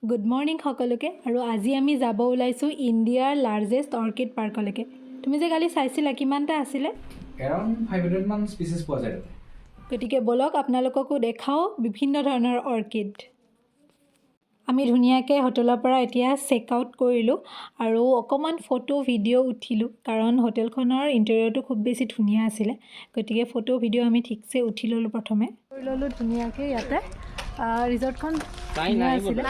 Good morning সকলোকে আৰু আজি আমি যাব ওলাইছোঁ ইণ্ডিয়াৰ লাৰ্জেষ্ট অৰ্কিড পাৰ্কলৈকে। তুমি যে কালি চাইছিলা কিমানটা আছিলে? এৰাউণ্ড 500 মান স্পিচিছ পোৱা যায়। গতিকে বলক আপোনালোককো দেখাওঁ বিভিন্ন ধৰণৰ অৰ্কিড। আমি ধুনীয়াকৈ হোটেলৰ পৰা এতিয়া চেক আউট কৰিলোঁ আৰু অকণমান ফটো ভিডিঅ' উঠিলোঁ, কাৰণ হোটেলখনৰ ইণ্টেৰিয়ৰটো খুব বেছি ধুনীয়া আছিলে। গতিকে ফটো ভিডিঅ' আমি ঠিকছে উঠি ল'লোঁ প্ৰথমে। কৰি ল'লোঁ ধুনীয়াকৈ ইয়াতে। ৰিজৰ্টখন ধুনীয়া আছিলে,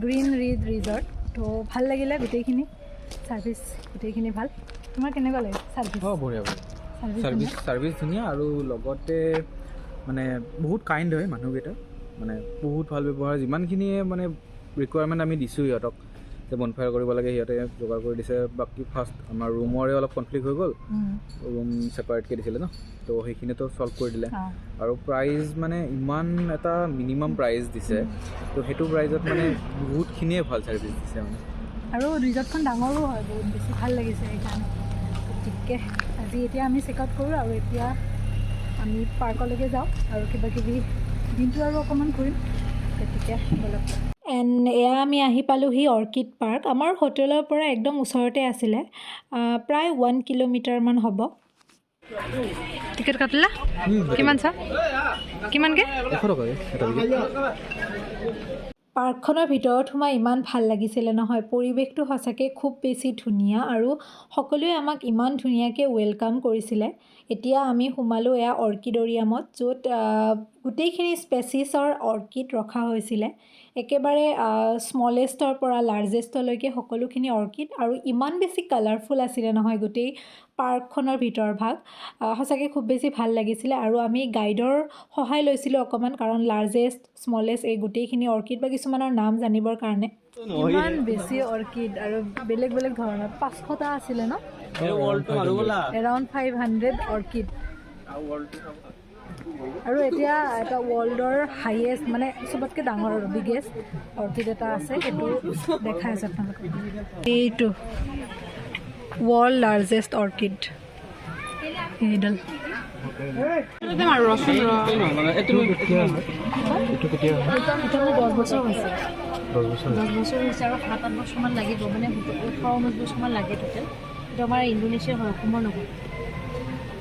গ্ৰীণ ৰিড ৰিজৰ্ট। তো ভাল লাগিলে গোটেইখিনি, ছাৰ্ভিচ গোটেইখিনি ভাল। তোমাৰ কেনেকুৱা লাগে ছাৰ্ভিচ? বঢ়িয়া ছাৰ্ভিচ ধুনীয়া আৰু লগতে মানে বহুত কাইণ্ড হয় মানুহকেইটা, মানে বহুত ভাল ব্যৱহাৰ। যিমানখিনিয়ে মানে ৰিকুৱাৰমেণ্ট আমি দিছোঁ সিহঁতক যে বনফায়াৰ কৰিব লাগে, সিহঁতে যোগাৰ কৰি দিছে। বাকী ফাৰ্ষ্ট আমাৰ ৰুমৰে অলপ কনফ্লিক্ট হৈ গ'ল, ৰুম ছেপাৰেটকৈ দিছিলে ন, তো সেইখিনিতো ছল্ভ কৰি দিলে। আৰু প্ৰাইজ মানে ইমান এটা মিনিমাম প্ৰাইজ দিছে, তো সেইটো প্ৰাইজত মানে বহুতখিনিয়ে ভাল ছাৰ্ভিচ দিছে মানে। আৰু ৰিজৰ্টখন ডাঙৰো হয়, বহুত বেছি ভাল লাগিছে সেইকাৰণে। গতিকে আজি এতিয়া আমি চেক আউট কৰোঁ আৰু এতিয়া আমি পাৰ্কলৈকে যাওঁ আৰু কিবাকিবি দিনটো আৰু অকণমান ঘূৰিম। গতিকে বলক। এয়া আমি আহি পালোঁহি অৰ্কিড পাৰ্ক। আমাৰ হোটেলৰ পৰা একদম ওচৰতে আছিলে, প্ৰায় 1 কিলোমিটাৰমান হ'ব। টিকেট কাটিলা? কিমান চা? কিমানকৈ? 100 টকাকৈ। পাৰ্কখনৰ ভিতৰত সোমাই ইমান ভাল লাগিছিলে নহয়, পৰিৱেশটো সঁচাকৈ খুব বেছি ধুনীয়া আৰু সকলোৱে আমাক ইমান ধুনীয়াকৈ ৱেলকাম কৰিছিলে। এতিয়া আমি সোমালোঁ এয়া অৰ্কিডৰিয়ামত, য'ত গোটেইখিনি স্পেচিছৰ অৰ্কিড ৰখা হৈছিলে। একেবাৰে স্মলেষ্টৰ পৰা লাৰ্জেষ্টলৈকে সকলোখিনি অৰ্কিড, আৰু ইমান বেছি কালাৰফুল আছিলে নহয় গোটেই পাৰ্কখনৰ ভিতৰ ভাগ। সঁচাকৈ খুব বেছি ভাল লাগিছিলে। আৰু আমি গাইডৰ সহায় লৈছিলোঁ অকণমান, কাৰণ লাৰ্জেষ্ট স্মলেষ্ট এই গোটেইখিনি অৰ্কিড বা কিছুমানৰ নাম জানিবৰ কাৰণে। ইমান বেছি অৰ্কিড আৰু বেলেগ বেলেগ ধৰণৰ, 500টা আছিলে ন? Around 500 orchid. আৰু এতিয়া এটা ৱৰ্ল্ডৰ হাইয়েষ্ট মানে চবতকৈ ডাঙৰ আৰু বিগেষ্ট অৰ্কিড এটা আছে, সেইটো দেখাই আছে আপোনালোকক। এইটো ৱৰ্ল্ড লাৰ্জেষ্ট অৰ্কিড, এইডাল। এইটো 10 বছৰ হৈছে। 10 বছৰ হৈছে আৰু 7-8 বছৰমান লাগিব, মানে 18-19 বছৰমান লাগে টোটেল। এইটো আমাৰ ইণ্ডোনেছিয়াৰ হয়, অসমৰ নহয়।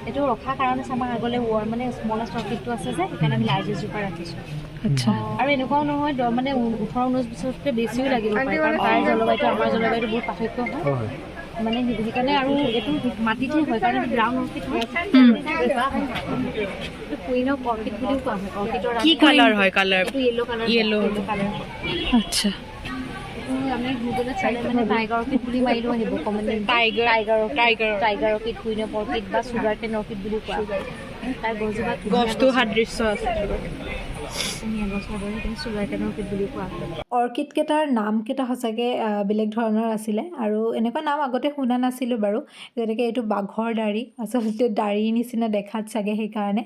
এইটো ৰখা কাৰণ আছে, আমাৰ আগলৈ মানে স্মলেষ্ট অৰ্কিডটো আছে যে, সেইকাৰণে আমি লাৰ্জেষ্ট জোপা ৰাখিছোঁ। আচ্ছা। আৰু এনেকুৱাও নহয় মানে 18-19 বছৰতকৈ বেছিও লাগিব পাৰে, কাৰণ তাৰ জলবায়ুটো আমাৰ জলবায়ুটো বহুত পাৰ্থক্য হয় মানে, সেইকাৰণে। আৰু এইটো মাটিতে হয় কাৰণ এইটো ব্ৰাউন অৰ্কিড হয়। কুইন অফ অৰ্কিড বুলিও কোৱা হয়। অৰ্কিডৰ কি কালাৰ হয়? কালাৰ এইটো য়েল্লো কালাৰ। আচ্ছা। আমি গুগলত চালে মানে টাইগাৰ অৰ্কিড বুলি মাৰিলেও আহিব, commonly tiger orchid, queen of orchid বা চুগাৰ কেন অৰ্কিড বুলি কোৱা হয়। তাৰ গছটো সাদৃশ্য আছে, অৰ্কিড কেইটাৰ নামকেইটা সঁচাকৈ বেলেগ ধৰণৰ আছিলে, আৰু এনেকুৱা নাম আগতে শুনা নাছিলোঁ বাৰু। যেনেকৈ এইটো বাঘৰ দাড়ি, আচলতে দাড়িৰ নিচিনা দেখাত চাগে সেইকাৰণে।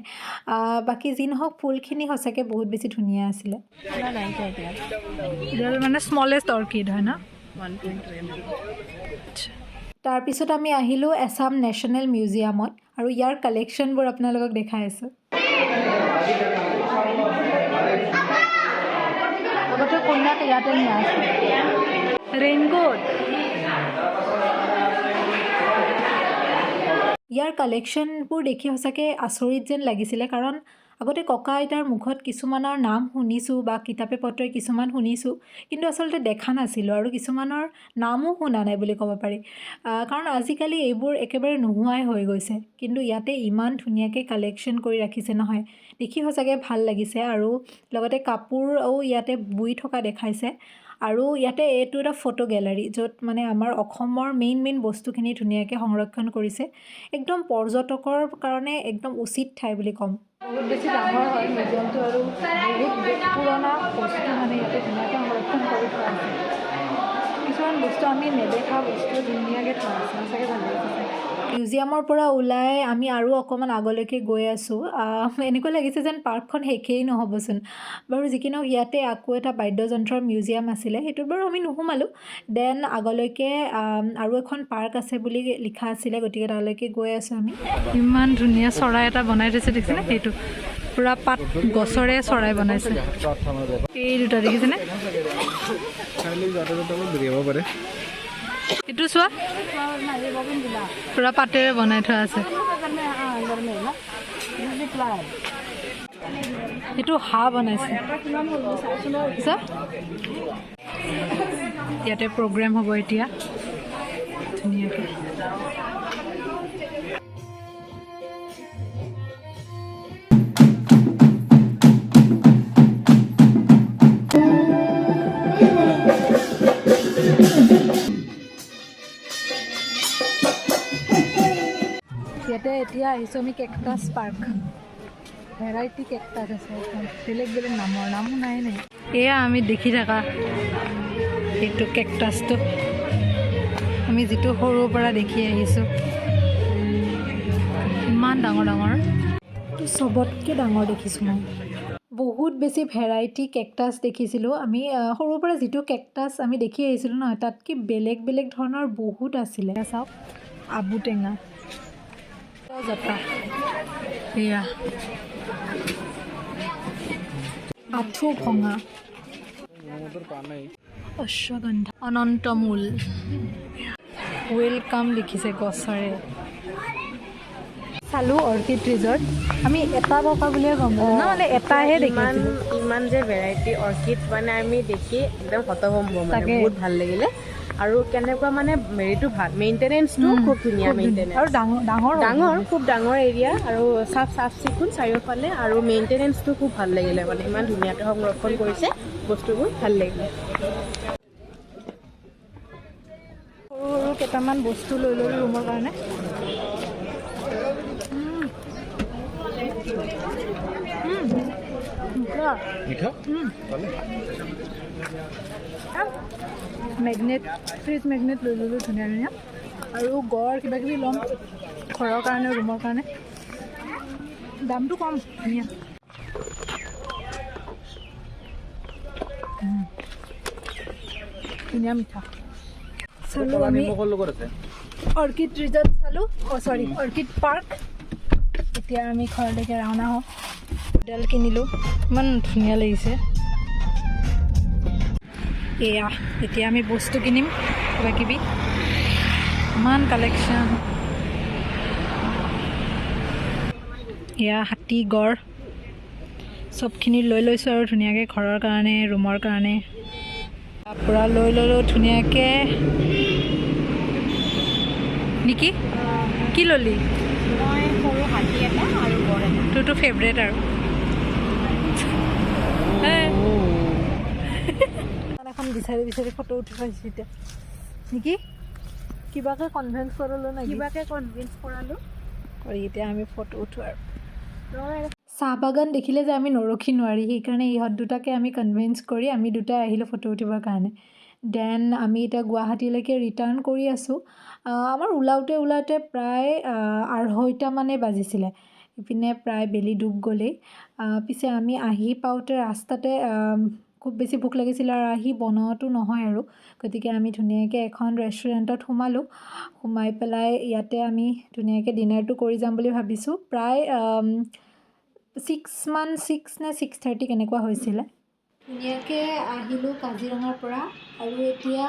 বাকী যি নহওক ফুলখিনি সঁচাকৈ বহুত বেছি ধুনীয়া আছিলে। মানে স্মলেষ্ট অৰ্কিড হয় ন? তাৰপিছত আমি আহিলোঁ এছাম নেশ্যনেল মিউজিয়ামত, আৰু ইয়াৰ কালেকশ্যনবোৰ আপোনালোকক দেখাই আছোঁ। আগতে কইনাক ইয়াতে নিয়া আছে। ৰেইনকোট। ইয়াৰ কালেকশ্যনবোৰ দেখি সঁচাকৈ আচৰিত যেন লাগিছিলে, কাৰণ আগতে ককা আইতাৰ মুখত কিছুমানৰ নাম শুনিছোঁ বা কিতাপে পত্ৰই কিছুমান শুনিছোঁ, কিন্তু আচলতে দেখা নাছিলোঁ, আৰু কিছুমানৰ নামো শুনা নাই বুলি ক'ব পাৰি, কাৰণ আজিকালি এইবোৰ একেবাৰে নোহোৱাই হৈ গৈছে। কিন্তু ইয়াতে ইমান ধুনীয়াকৈ কালেকশ্যন কৰি ৰাখিছে নহয়, দেখি সঁচাকৈ ভাল লাগিছে। আৰু লগতে কাপোৰো ইয়াতে বুই থকা দেখাইছে। আৰু ইয়াতে এইটো এটা ফটো গেলাৰী, য'ত মানে আমাৰ অসমৰ মেইন বস্তুখিনি ধুনীয়াকৈ সংৰক্ষণ কৰিছে। একদম পৰ্যটকৰ কাৰণে একদম উচিত ঠাই বুলি ক'ম। বহুত বেছি ডাঙৰ হয় মিউজিয়ামটো, আৰু বহুত পুৰণা বস্তু মানে ইয়াতে ধুনীয়াকৈ সংৰক্ষণ কৰি থোৱা আছে। কিছুমান বস্তু আমি নেদেখা বস্তু ধুনীয়াকৈ থোৱা আছে, সঁচাকৈ ভাল লাগিছে। মিউজিয়ামৰ পৰা ওলাই আমি আৰু অকণমান আগলৈকে গৈ আছোঁ। এনেকুৱা লাগিছে যেন পাৰ্কখন শেষেই নহ'বচোন। বাৰু যি কি নহওক, ইয়াতে আকৌ এটা বাদ্যযন্ত্ৰৰ মিউজিয়াম আছিলে, সেইটোত বাৰু আমি নোসোমালোঁ। দেন আগলৈকে আৰু এখন পাৰ্ক আছে বুলি লিখা আছিলে, গতিকে তালৈকে গৈ আছোঁ আমি। ইমান ধুনীয়া চৰাই এটা বনাই থৈছে, দেখিছেনে? সেইটো পূৰা পাত গছৰে চৰাই বনাইছে। এই দুটা দেখিছেনে? এইটো চোৱা, পূৰা পাতেৰে বনাই থোৱা আছে। এইটো হাঁহ বনাইছে। ইয়াতে প্ৰগ্ৰেম হ'ব এতিয়া ধুনীয়াকৈ। ইয়াতে এতিয়া আহিছোঁ আমি কেকটাছ পাৰ্ক। ভেৰাইটি কেকটাছ আছে, বেলেগ বেলেগ নামো নাই। এয়া আমি দেখি থাকা এইটো কেকটাছটো, আমি যিটো সৰুৰ পৰা দেখি আহিছোঁ। ইমান ডাঙৰ ডাঙৰ, চবতকৈ ডাঙৰ দেখিছোঁ মই। বহুত বেছি ভেৰাইটি কেকটাছ দেখিছিলোঁ আমি। সৰুৰ পৰা যিটো কেকটাছ আমি দেখি আহিছিলোঁ নহয়, তাতকৈ বেলেগ বেলেগ ধৰণৰ বহুত আছিলে। চাওক, আবু টেঙা, জতা, এয়া আঁঠু ভঙা, অশ্বগন্ধা, অনন্তমূল, ৱেলকাম লিখিছে গছৰে। চালোঁ অৰ্কিড ৰিজৰ্ট। আমি এটা টকা বুলিয়ে গম পালোঁ ন, মানে এটাহে দেখিছিলোঁ। ইমান যে ভেৰাইটি অৰ্কিড মানে আমি দেখি একদম হতভম্ব, মানে বহুত ভাল লাগিলে। আৰু কেনেকুৱা মানে হেৰিটো ভাল, মেইনটেনেঞ্চটো খুব ধুনীয়া, মেইনটেনেঞ্চ আৰু ডাঙৰ খুব ডাঙৰ এৰিয়া, আৰু চাফ চিকুণ চাৰিওফালে, আৰু মেইনটেনেঞ্চটো খুব ভাল লাগিলে। মানে ইমান ধুনীয়াকৈ সংৰক্ষণ কৰিছে বস্তুবোৰ, ভাল লাগিলে। সৰু সৰু কেইটামান বস্তু লৈ ল'লোঁ ৰুমৰ কাৰণে। মেগনেট, ফ্ৰিজ মেগনেট লৈ ল'লোঁ ধুনীয়া ধুনীয়া। আৰু গড় কিবা কিবি ল'ম ঘৰৰ কাৰণে, ৰুমৰ কাৰণে। দামটো কম, ধুনীয়া। ধুনীয়া মিঠা। চালোঁ আমি অৰ্কিড ৰিজৰ্ট চালোঁ, অৰ্কিড পাৰ্ক। এতিয়া আমি ঘৰলৈকে ৰাওনা হওঁ। হোটেল কিনিলোঁ, ইমান ধুনীয়া লাগিছে। এয়া এতিয়া আমি বস্তু কিনিম কিবা কিবি, ইমান কালেকশ্যন। এয়া হাতী, গড় চবখিনি লৈ লৈছোঁ আৰু ধুনীয়াকৈ ঘৰৰ কাৰণে, ৰুমৰ কাৰণে। পূৰা লৈ ল'লোঁ ধুনীয়াকৈ। নিকি কি ল'লি? মই সৰু হাতী এটা আৰু গড় এটা। তোৰতো ফেভৰেট আৰু। এখন বিচাৰি বিচাৰি ফটো উঠি পাইছোঁ এতিয়া। নিকি কিবাকে কনভিন্স কৰালোঁ নাই? কৰি এতিয়া আমি ফটো উঠোঁ আৰু। চাহ বাগান দেখিলে যে আমি নৰখি নোৱাৰি, সেইকাৰণে ইহঁত দুটাকে আমি কনভিন্স কৰি আমি দুটাই আহিলোঁ ফটো উঠিবৰ কাৰণে। দেন আমি এতিয়া গুৱাহাটীলৈকে ৰিটাৰ্ণ কৰি আছোঁ। আমাৰ ওলাওঁতে প্ৰায় 2:30 বাজিছিলে। ইপিনে প্ৰায় বেলি ডুব গ'লেই। পিছে আমি আহি পাওঁতে ৰাস্তাতে খুব বেছি ভোক লাগিছিলে, আৰু আহি বনোৱাটো নহয় আৰু, গতিকে আমি ধুনীয়াকৈ এখন ৰেষ্টুৰেণ্টত সোমালোঁ। সোমাই পেলাই ইয়াতে আমি ধুনীয়াকৈ ডিনাৰটো কৰি যাম বুলি ভাবিছোঁ। প্ৰায় 6 নে 6:30 কেনেকুৱা হৈছিলে। ধুনীয়াকৈ আহিলোঁ কাজিৰঙাৰ পৰা, আৰু এতিয়া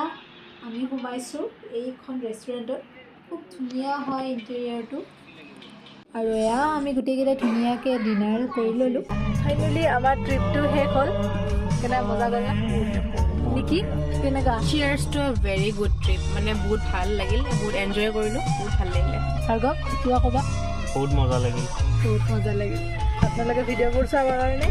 আমি সোমাইছোঁ এইখন ৰেষ্টুৰেণ্টত। খুব ধুনীয়া হয় ইণ্টেৰিয়াৰটো। আৰু এয়া আমি গোটেইকেইটাই ধুনীয়াকৈ ডিনাৰ কৰি ল'লোঁ। ফাইনেলি আমাৰ ট্ৰিপটো শেষ হ'ল। কেনেকুৱা মজা গ'ল নেকি? কেনেকুৱা? চিয়াৰ্ছ টু এ ভেৰি গুড ট্ৰিপ, মানে বহুত ভাল লাগিল, বহুত এনজয় কৰিলোঁ, বহুত ভাল লাগিলে। ভাৰ্গৱ কিবা ক'বা? বহুত মজা লাগিল। আপোনালোকে ভিডিঅ'বোৰ চাবৰ কাৰণে